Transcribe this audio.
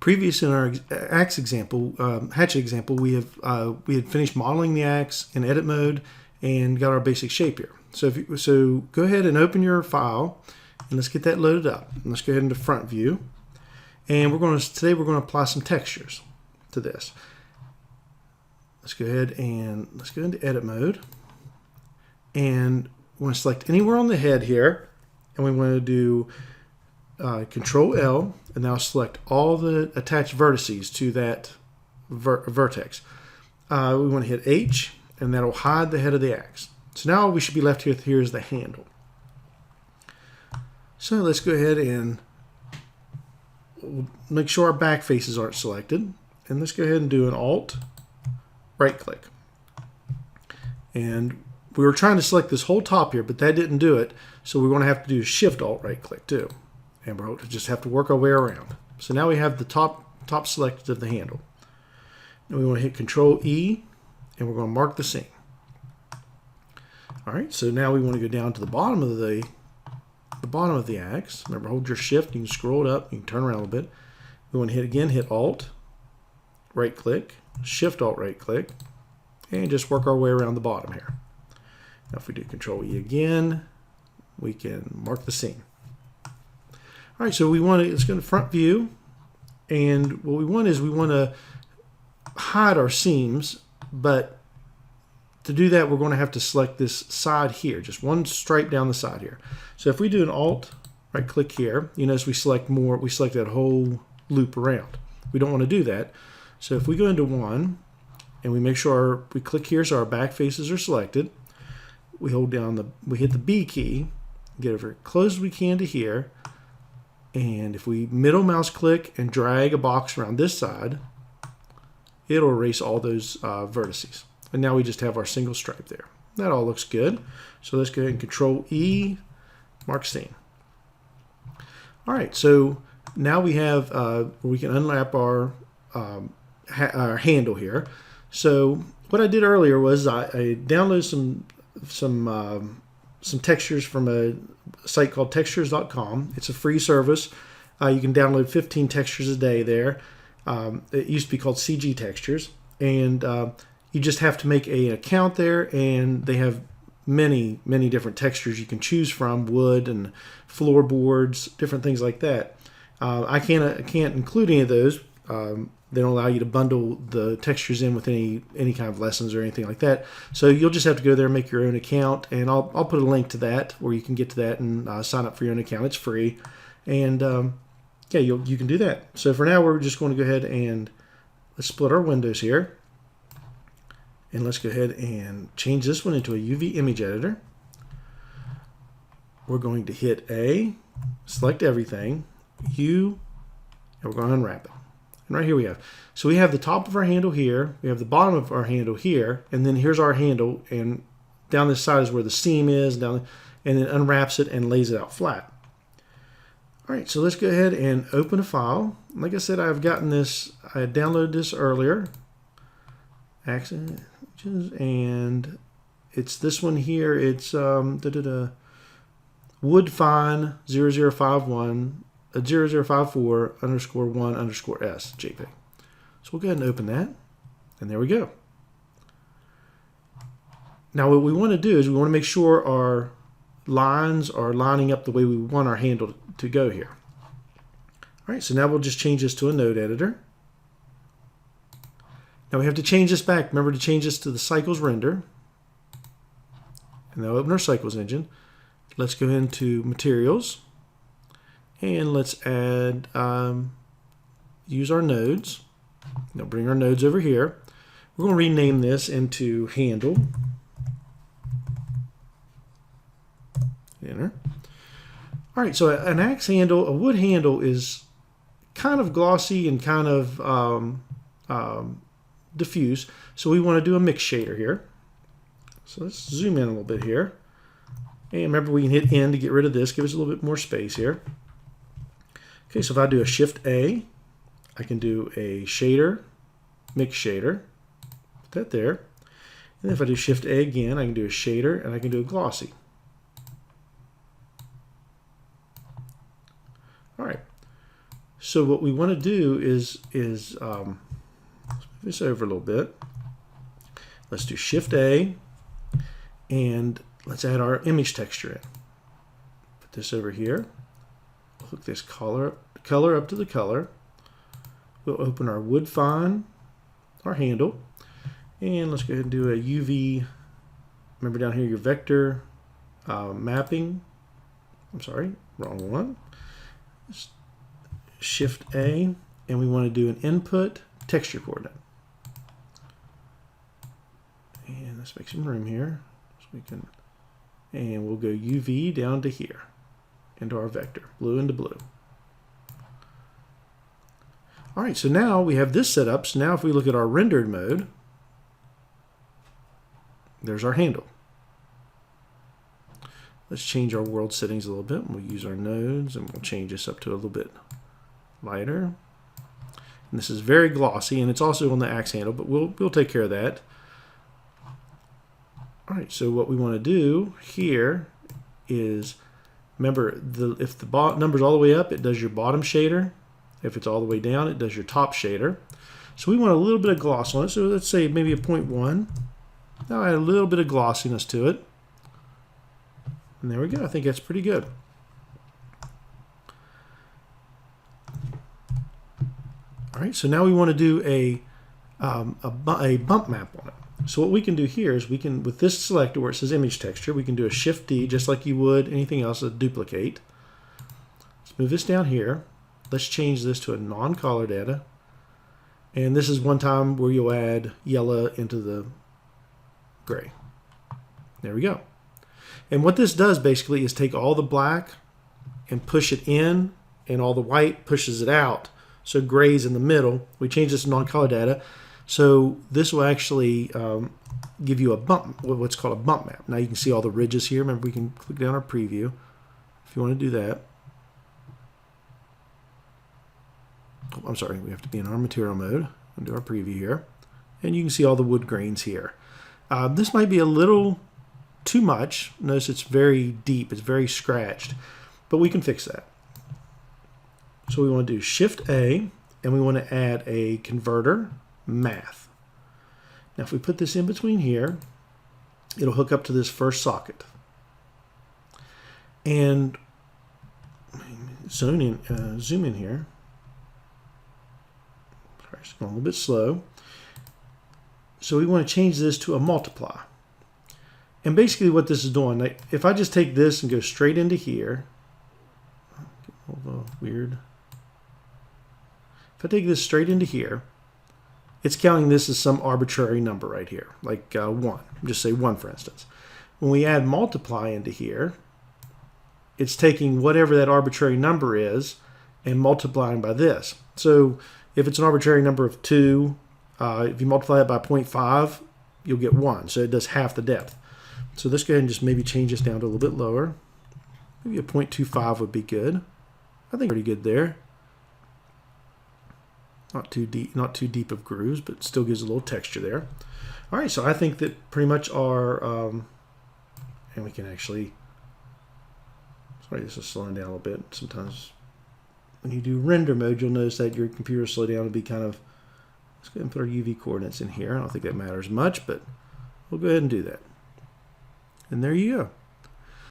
Previous in our axe example, hatchet example, we had finished modeling the axe in edit mode and got our basic shape here. So go ahead and open your file and let's get that loaded up. And let's go ahead into front view, and today we're going to apply some textures to this. Let's go ahead into edit mode, and we want to select anywhere on the head here, and we want to do Control L, and now select all the attached vertices to that vertex. We want to hit H, and that'll hide the head of the axe. So now all we should be left with here is the handle. So let's go ahead and make sure our back faces aren't selected, and let's go ahead and do an Alt right click. And we were trying to select this whole top here, but that didn't do it, so we're going to have to do Shift Alt right click too. And we'll just have to work our way around. So now we have the top selected of the handle. And we want to hit Control E, and we're going to mark the seam. All right, so now we want to go down to the bottom of the axe. Remember, hold your Shift. You can scroll it up. You can turn around a little bit. We want to hit Alt, right click, Shift Alt right click, and just work our way around the bottom here. Now if we do Control E again, we can mark the seam. All right, so let's go to front view, and what we want to hide our seams, but to do that, we're going to have to select this side here, just one stripe down the side here. So if we do an Alt right click here, you notice we select that whole loop around. We don't want to do that. So if we go into one, and we make sure we click here so our back faces are selected, we hit the B key, get it as close as we can to here. And if we middle mouse click and drag a box around this side, it'll erase all those vertices. And now we just have our single stripe there. That all looks good. So let's go ahead and Control E, mark seam. All right, so now we have, we can unwrap our handle here. So what I did earlier was I downloaded some textures from a site called textures.com. It's a free service. You can download 15 textures a day there. It used to be called CG Textures, and you just have to make an account there, and they have many different textures you can choose from, wood and floorboards, different things like that. I can't include any of those. They don't allow you to bundle the textures in with any kind of lessons or anything like that. So you'll just have to go there and make your own account, and I'll put a link to that where you can get to that and sign up for your own account. It's free, and yeah, you can do that. So for now, we're just going to go ahead and let's split our windows here, and let's go ahead and change this one into a UV image editor. We're going to hit A, select everything, U, and we're going to unwrap it. And right here we have. So we have the top of our handle here, we have the bottom of our handle here, and then here's our handle, and down this side is where the seam is, and then unwraps it and lays it out flat. All right, so let's go ahead and open a file. Like I said, I've gotten this, I downloaded this earlier. And it's this one here. It's woodfine 0051 0054_1_S JPEG. So we'll go ahead and open that, and there we go. Now what we want to do is we want to make sure our lines are lining up the way we want our handle to go here. All right, so now we'll just change this to a node editor. Now we have to change this back. Remember to change this to the cycles render. And now open our cycles engine. Let's go into materials. And let's add, use our nodes. Now bring our nodes over here. We're going to rename this into handle. Enter. All right, so an axe handle, a wood handle is kind of glossy and kind of diffuse. So we want to do a mix shader here. So let's zoom in a little bit here. And remember, we can hit N to get rid of this, give us a little bit more space here. Okay, so if I do a Shift A, I can do a shader, mix shader, put that there. And if I do Shift A again, I can do a shader and I can do a glossy. All right, So what we want to do is let's move this over a little bit. Let's do Shift A, and let's add our image texture in. Put this over here. Hook this color up to the color. We'll open our wood fine, our handle, and let's go ahead and do a UV. Remember down here your vector mapping. I'm sorry, wrong one. Shift A, and we want to do an input texture coordinate. And let's make some room here so we can, and we'll go UV down to here into our vector, blue into blue. All right, so now we have this set up. So now if we look at our rendered mode, there's our handle. Let's change our world settings a little bit. We'll use our nodes and we'll change this up to a little bit lighter. And this is very glossy, and it's also on the axe handle, but we'll take care of that. All right, so what we want to do here is, remember, if the number's all the way up, it does your bottom shader. If it's all the way down, it does your top shader. So we want a little bit of gloss on it. So let's say maybe a 0.1. Now I add a little bit of glossiness to it. And there we go. I think that's pretty good. All right, so now we want to do a bump map on it. So what we can do here is we can, with this selector where it says image texture, we can do a Shift D just like you would anything else, a duplicate. Let's move this down here. Let's change this to a non-color data. And this is one time where you'll add yellow into the gray. There we go. And what this does basically is take all the black and push it in, and all the white pushes it out. So gray's in the middle. We change this to non-color data. So this will actually give you a bump, what's called a bump map. Now you can see all the ridges here. Remember, we can click down our preview if you want to do that. Oh, I'm sorry, we have to be in our material mode and do our preview here. And you can see all the wood grains here. This might be a little too much. Notice it's very deep, it's very scratched, but we can fix that. So we want to do Shift A, and we want to add a converter math. Now if we put this in between here, it'll hook up to this first socket. And zoom in here. Sorry, it's going a little bit slow. So we want to change this to a multiply. And basically what this is doing, like if I just take this and go straight into here, weird. If I take this straight into here, it's counting this as some arbitrary number right here, like 1. Just say 1 for instance. When we add multiply into here, it's taking whatever that arbitrary number is and multiplying by this. So if it's an arbitrary number of 2, if you multiply it by 0.5, you'll get 1. So it does half the depth. So let's go ahead and just maybe change this down to a little bit lower. Maybe a 0.25 would be good. I think pretty good there. Not too deep of grooves, but still gives a little texture there. All right, so I think that pretty much our, and we can actually, sorry, this is slowing down a little bit. Sometimes when you do render mode, you'll notice that your computer slow down and be kind of, let's go ahead and put our UV coordinates in here. I don't think that matters much, but we'll go ahead and do that. And there you go.